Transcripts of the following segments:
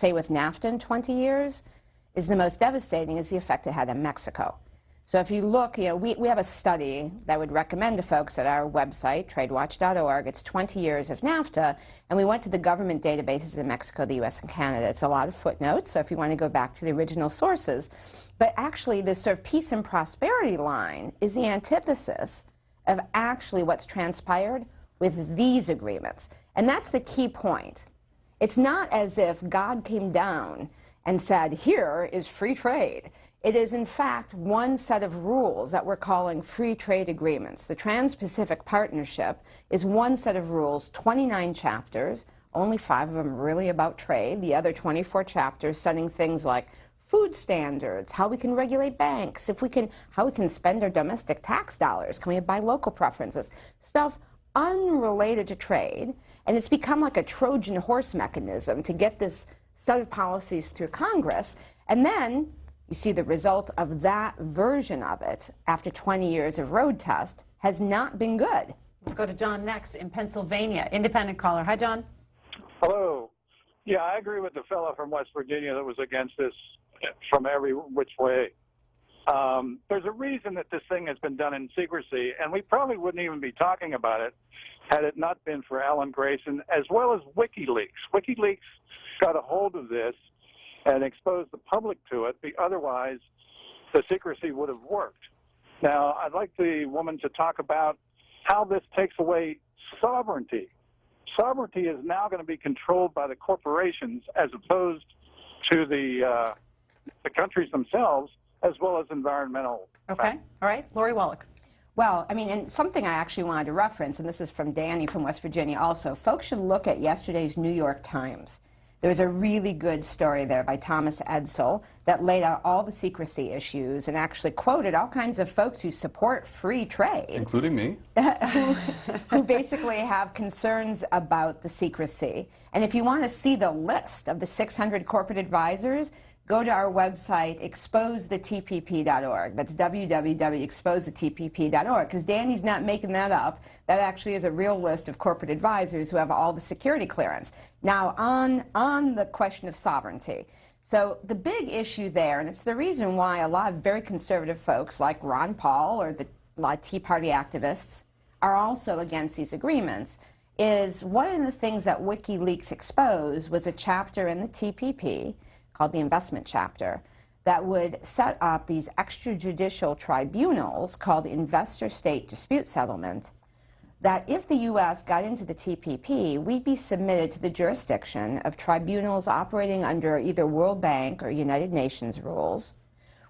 say with NAFTA in 20 years, is the most devastating is the effect it had on Mexico. So if you look, you know, we have a study that I would recommend to folks at our website, tradewatch.org. It's 20 years of NAFTA, and we went to the government databases in Mexico, the U.S., and Canada. It's a lot of footnotes, so if you want to go back to the original sources. But actually, this sort of peace and prosperity line is the antithesis of actually what's transpired with these agreements. And that's the key point. It's not as if God came down and said, here is free trade. It is, in fact, one set of rules that we're calling free trade agreements. The Trans-Pacific Partnership is one set of rules, 29 chapters, only 5 of them really about trade, the other 24 chapters setting things like food standards, how we can regulate banks, how we can spend our domestic tax dollars, can we buy local preferences, stuff unrelated to trade, and it's become like a Trojan horse mechanism to get this set of policies through Congress, and then you see the result of that version of it after 20 years of road test has not been good. Let's go to John next in Pennsylvania. Independent caller. Hi, John. Hello. Yeah, I agree with the fellow from West Virginia that was against this from every which way. There's a reason that this thing has been done in secrecy, and we probably wouldn't even be talking about it had it not been for Alan Grayson, as well as WikiLeaks. WikiLeaks got a hold of this and exposed the public to it. Otherwise, the secrecy would have worked. Now, I'd like the woman to talk about how this takes away sovereignty. Sovereignty is now going to be controlled by the corporations as opposed to the countries themselves, as well as environmental. Okay. All right. Lori Wallach. Well, I mean, and something I actually wanted to reference, and this is from Danny from West Virginia also, folks should look at yesterday's New York Times. There was a really good story there by Thomas Edsel that laid out all the secrecy issues and actually quoted all kinds of folks who support free trade. Including me. who basically have concerns about the secrecy. And if you want to see the list of the 600 corporate advisors, go to our website, exposethetpp.org. That's www.exposethetpp.org, because Danny's not making that up. That actually is a real list of corporate advisors who have all the security clearance. Now, on the question of sovereignty, so the big issue there, and it's the reason why a lot of very conservative folks like Ron Paul or a lot of Tea Party activists are also against these agreements, is one of the things that WikiLeaks exposed was a chapter in the TPP called the investment chapter that would set up these extrajudicial tribunals called investor-state dispute settlement, that if the U.S. got into the TPP, we'd be submitted to the jurisdiction of tribunals operating under either World Bank or United Nations rules,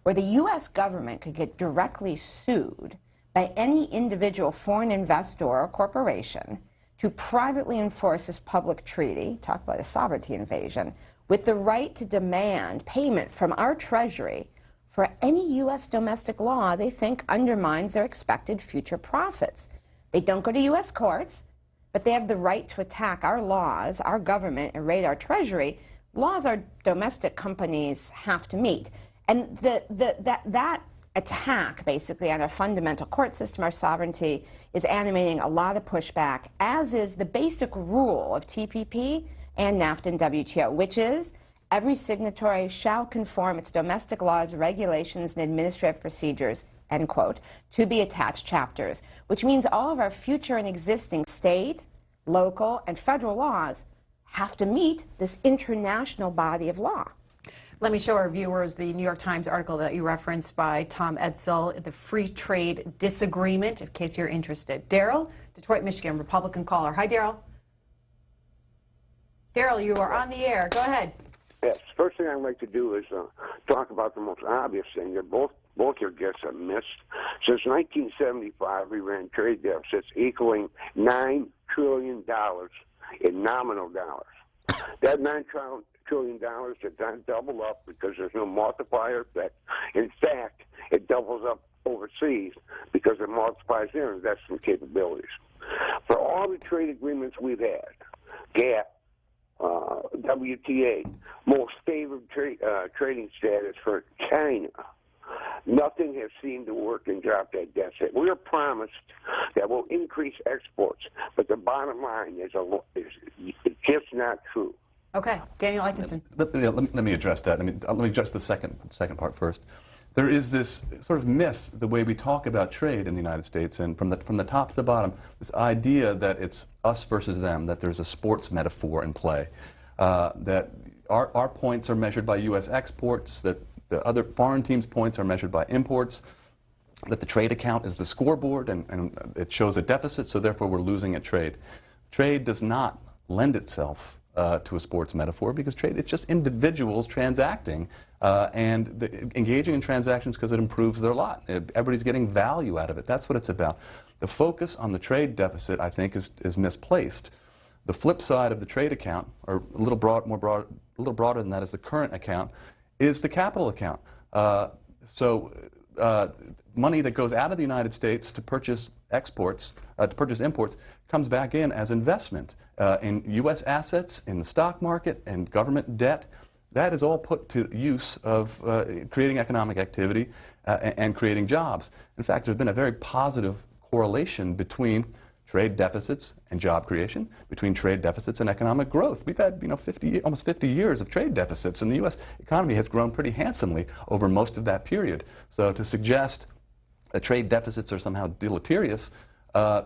where the U.S. government could get directly sued by any individual foreign investor or corporation to privately enforce this public treaty, talk about a sovereignty invasion, with the right to demand payment from our Treasury for any U.S. domestic law they think undermines their expected future profits. They don't go to U.S. courts, but they have the right to attack our laws, our government, and raid our Treasury, laws our domestic companies have to meet. And that attack, basically, on our fundamental court system, our sovereignty, is animating a lot of pushback, as is the basic rule of TPP and NAFTA and WTO, which is every signatory shall conform its domestic laws, regulations, and administrative procedures, end quote, to the attached chapters, which means all of our future and existing state, local, and federal laws have to meet this international body of law. Let me show our viewers the New York Times article that you referenced by Tom Edsel, the Free Trade Disagreement, in case you're interested. Daryl, Detroit, Michigan, Republican caller. Hi, Daryl. Daryl, you are on the air. Go ahead. Yes. First thing I'd like to do is talk about the most obvious thing that both your guests have missed. Since 1975, we ran trade deficits equaling $9 trillion in nominal dollars. That $9 trillion did not double up because there's no multiplier effect. In fact, it doubles up overseas because it multiplies their investment capabilities. For all the trade agreements we've had, GATT, WTA, most favored trading status for China, nothing has seemed to work and drop that deficit. We are promised that we'll increase exports, but the bottom line is it's just not true. Okay, Daniel Eichenson. Let me address that. Let me address the second part first. There is this sort of myth, the way we talk about trade in the United States, and from the top to the bottom, this idea that it's us versus them, that there's a sports metaphor in play, that our points are measured by U.S. exports, that the other foreign teams' points are measured by imports, that the trade account is the scoreboard and it shows a deficit, so therefore we're losing at trade. Trade does not lend itself to a sports metaphor, because trade, it's just individuals transacting and engaging in transactions because it improves their lot. Everybody's getting value out of it. That's what it's about. The focus on the trade deficit, I think, is misplaced. The flip side of the trade account, or a little broader than that, is the current account, is the capital account. Money that goes out of the United States to purchase exports, to purchase imports, comes back in as investment in U.S. assets, in the stock market, and government debt. That is all put to use of creating economic activity and creating jobs. In fact, there's been a very positive correlation between trade deficits and job creation, between trade deficits and economic growth. We've had, almost 50 years of trade deficits, and the U.S. economy has grown pretty handsomely over most of that period. So to suggest that trade deficits are somehow deleterious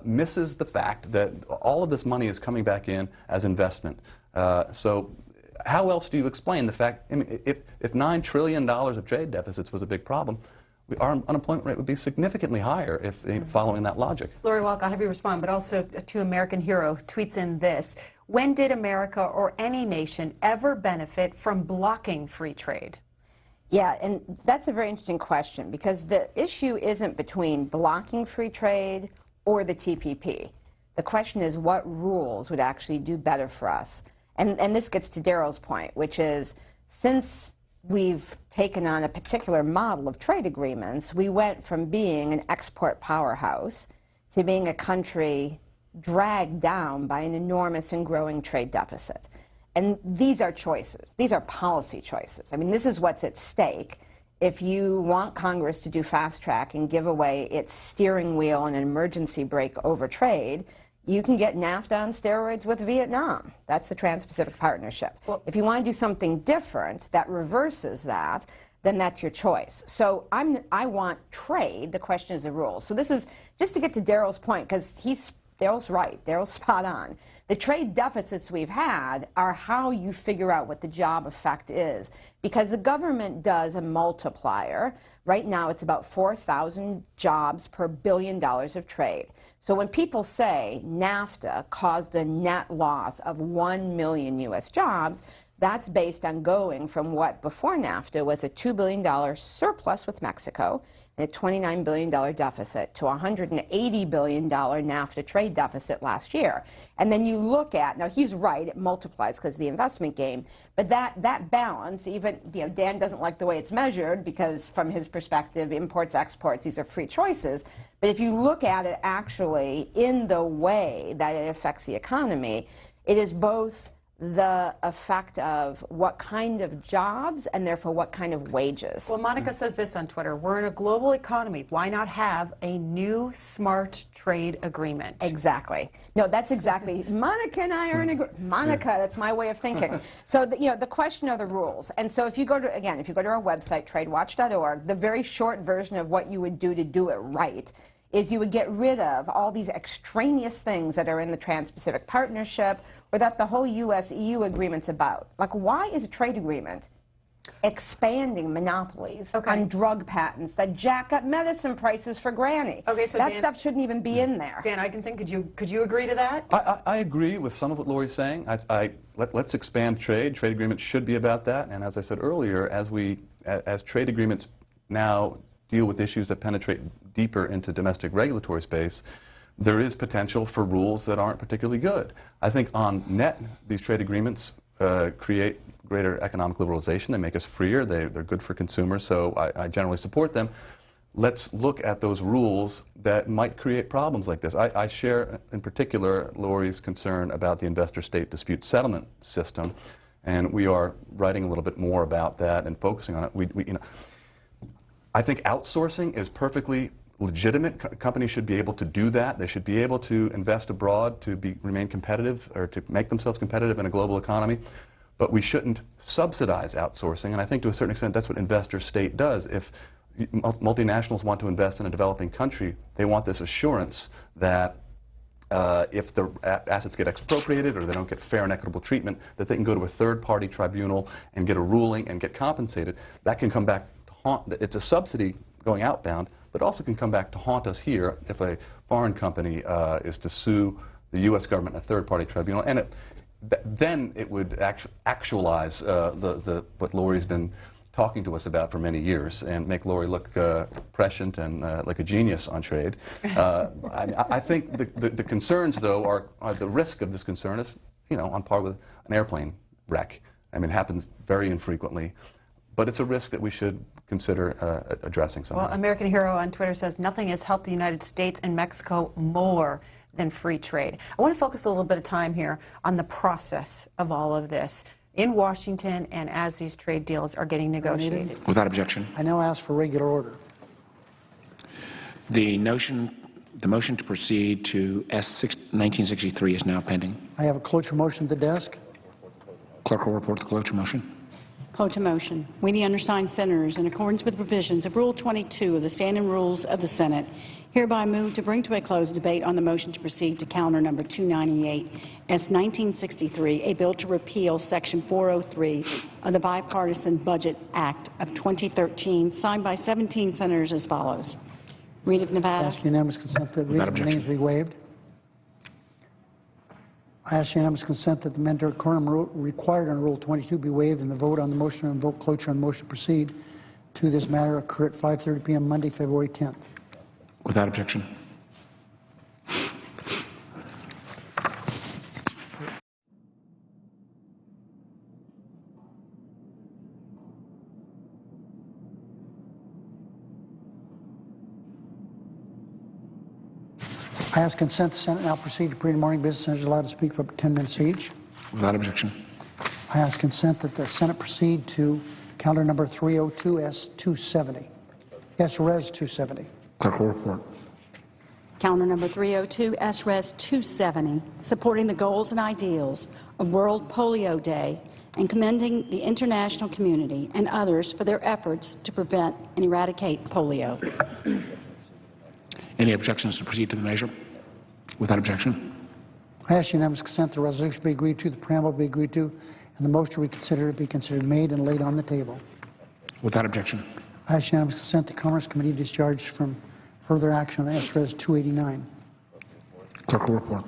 misses the fact that all of this money is coming back in as investment. So how else do you explain the fact, if $9 trillion of trade deficits was a big problem, our unemployment rate would be significantly higher if following that logic. Lori Walk, I'll have you respond, but also to American Hero tweets in this: when did America or any nation ever benefit from blocking free trade? Yeah, and that's a very interesting question, because the issue isn't between blocking free trade or the TPP. The question is, what rules would actually do better for us? And this gets to Daryl's point, which is, since we've taken on a particular model of trade agreements, we went from being an export powerhouse to being a country dragged down by an enormous and growing trade deficit. And these are choices. These are policy choices. This is what's at stake. If you want Congress to do fast track and give away its steering wheel and an emergency brake over trade, you can get NAFTA on steroids with Vietnam. That's the Trans-Pacific Partnership. Well, if you want to do something different that reverses that, then that's your choice. So I want trade. The question is the rules. So this is just to get to Daryl's point, because Daryl's right. Daryl's spot on. The trade deficits we've had are how you figure out what the job effect is, because the government does a multiplier. Right now it's about 4,000 jobs per $1 billion of trade. So when people say NAFTA caused a net loss of 1 million U.S. jobs, that's based on going from what before NAFTA was a $2 billion surplus with Mexico and a $29 billion deficit to a $180 billion NAFTA trade deficit last year. And then you look at, now he's right, it multiplies because of the investment game, but that balance, even, Dan doesn't like the way it's measured because from his perspective, imports, exports, these are free choices. But if you look at it actually in the way that it affects the economy, it is both the effect of what kind of jobs and therefore what kind of wages. Well, Monica says this on Twitter: we're in a global economy. Why not have a new smart trade agreement? Exactly. No, that's exactly. Monica and I are in agreement. Monica, that's my way of thinking. So, the question are the rules. And so if you go to, again, if you go to our website, tradewatch.org, the very short version of what you would do to do it right is you would get rid of all these extraneous things that are in the Trans-Pacific Partnership or that the whole U.S.-EU agreement's about. Like, why is a trade agreement expanding monopolies on drug patents that jack up medicine prices for Granny? Okay, so that Dan, stuff shouldn't even be in there. Dan Eichenson, could you agree to that? I agree with some of what Lori's saying. Let's expand trade. Trade agreements should be about that. And as I said earlier, as trade agreements now deal with issues that penetrate deeper into domestic regulatory space, there is potential for rules that aren't particularly good. I think on net, these trade agreements create greater economic liberalization. They make us freer. They're good for consumers, so I generally support them. Let's look at those rules that might create problems like this. I share, in particular, Lori's concern about the investor-state dispute settlement system, and we are writing a little bit more about that and focusing on it. I think outsourcing is perfectly legitimate. Companies should be able to do that. They should be able to invest abroad to remain competitive or to make themselves competitive in a global economy. but we shouldn't subsidize outsourcing, and I think to a certain extent that's what investor state does. If multinationals want to invest in a developing country, they want this assurance that if the assets get expropriated or they don't get fair and equitable treatment, that they can go to a third-party tribunal and get a ruling and get compensated. That can come back to haunt. It's a subsidy going outbound, but also can come back to haunt us here if a foreign company is to sue the U.S. government in a third-party tribunal. And then it would actualize what Lori's been talking to us about for many years and make Lori look prescient and like a genius on trade. I think the concerns, though, are the risk of this concern is, on par with an airplane wreck. I mean, it happens very infrequently, but it's a risk that we should consider addressing somehow. Well, American Hero on Twitter says nothing has helped the United States and Mexico more than free trade. I want to focus a little bit of time here on the process of all of this in Washington and as these trade deals are getting negotiated. Without objection. I now ask for regular order. The motion to proceed to S-1963 is now pending. I have a cloture motion at the desk. Clerk will report the cloture motion. Cloture motion. We, the undersigned senators, in accordance with the provisions of Rule 22 of the Standing Rules of the Senate, hereby move to bring to a close debate on the motion to proceed to calendar number 298, S-1963, a bill to repeal Section 403 of the Bipartisan Budget Act of 2013, signed by 17 senators as follows. Reed of Nevada. I ask unanimous consent that reading of the names be waived. I ask unanimous consent that the mandatory quorum required under Rule 22 be waived and the vote on the motion and vote cloture on the motion to proceed to this matter occur at 5:30 p.m. Monday, February 10th. Without objection. I ask consent the Senate now proceed to pre-morning business. Senators allowed to speak for up to 10 minutes each. Without objection. I ask consent that the Senate proceed to calendar number 302 S-270. S-Res 270. Clerk will report. Calendar number 302, S-Res 270, supporting the goals and ideals of World Polio Day and commending the international community and others for their efforts to prevent and eradicate polio. Any objections to proceed to the measure? Without objection. I ask unanimous consent the resolution be agreed to, the preamble be agreed to, and the motion to reconsider be considered made and laid on the table. Without objection. I ask unanimous consent the Commerce Committee discharged from further action on S-Res 289. Clerk will report.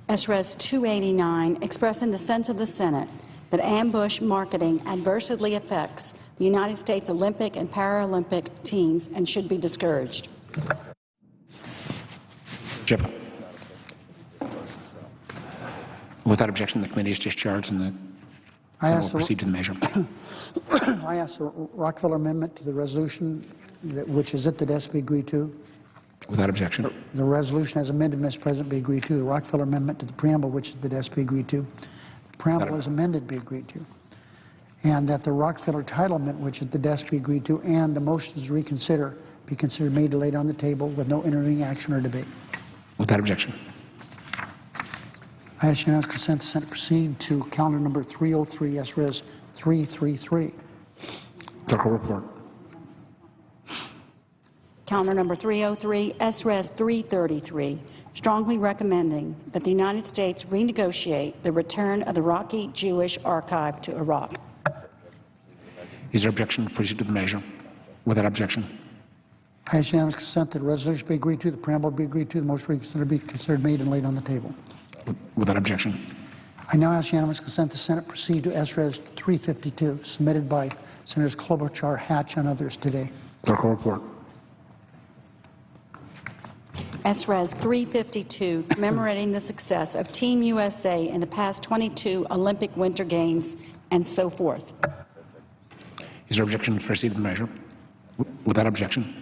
S-Res 289, expressing the sense of the Senate that ambush marketing adversely affects the United States Olympic and Paralympic teams and should be discouraged. Chip. Without objection, the committee is discharged and the will proceed to the measure. I ask the Rockefeller Amendment to the resolution, which is at the desk, be agreed to. Without objection. The resolution as amended, Mr. President, be agreed to. The Rockefeller Amendment to the preamble, which is at the desk, be agreed to. The preamble as amended, be agreed to. And that the Rockefeller entitlement, which is at the desk, be agreed to, and the motions to reconsider be considered made and laid on the table with no intervening action or debate. Without objection. I ask unanimous consent the Senate proceed to calendar number 303, S-Res 333. Clerk will report. Calendar number 303, S-Res 333, strongly recommending that the United States renegotiate the return of the Iraqi Jewish Archive to Iraq. Is there objection to proceed to the measure? Without objection. I ask unanimous consent that the resolution be agreed to, the preamble be agreed to, the motion reconsider be considered made and laid on the table. Without objection. I now ask unanimous consent the Senate proceed to S-Res 352, submitted by Senators Klobuchar, Hatch, and others today. Clerk will report. S-Res 352, commemorating the success of Team USA in the past 22 Olympic Winter Games and so forth. Is there objection to proceed to the measure? Without objection.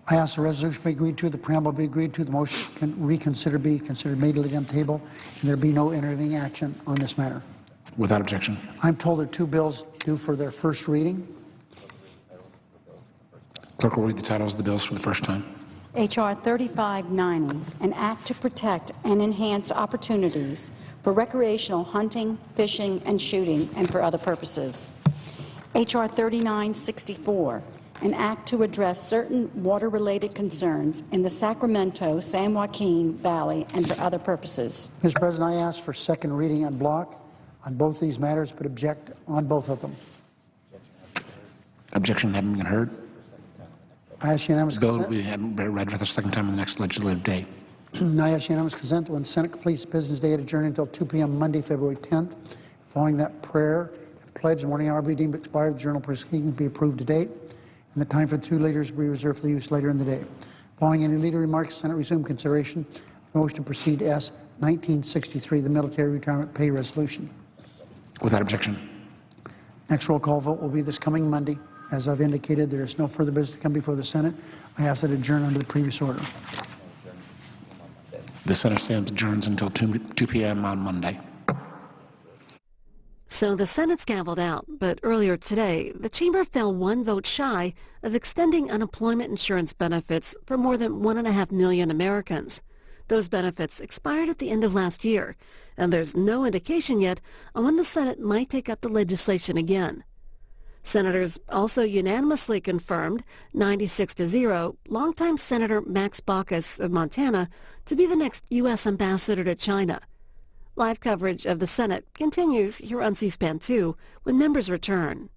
I ask the resolution be agreed to, the preamble be agreed to, the motion can reconsider be considered made and laid on the table, and there be no intervening action on this matter. Without objection. I'm told there are two bills due for their first reading. Clerk will read the titles of the bills for the first time. H.R. 3590, an act to protect and enhance opportunities for recreational hunting, fishing, and shooting, and for other purposes. H.R. 3964, an act to address certain water-related concerns in the Sacramento-San Joaquin Valley and for other purposes. Mr. President, I ask for second reading en bloc on both these matters, but object on both of them. Objection having been heard. I ask unanimous Bill will consent. be read for the second time on the next legislative day. I ask unanimous consent that when the Senate completes business day, it adjourn until 2 p.m. Monday, February 10th. Following that, prayer and pledge in morning hour be deemed expired. The journal proceedings be approved to date, and the time for the two leaders be reserved for use later in the day. Following any leader remarks, the Senate resume consideration. Motion to proceed to S. 1963, the Military Retirement Pay Resolution. Without objection. Next roll call vote will be this coming Monday. As I've indicated, there is no further business to come before the Senate. I ask that adjourn under the previous order. The Senate stands adjourned until 2 p.m. on Monday. So the Senate's gavelled out, but earlier today, the chamber fell one vote shy of extending unemployment insurance benefits for more than 1.5 million Americans. Those benefits expired at the end of last year, and there's no indication yet on when the Senate might take up the legislation again. Senators also unanimously confirmed, 96-0, longtime Senator Max Baucus of Montana to be the next U.S. ambassador to China. Live coverage of the Senate continues here on C-SPAN 2 when members return.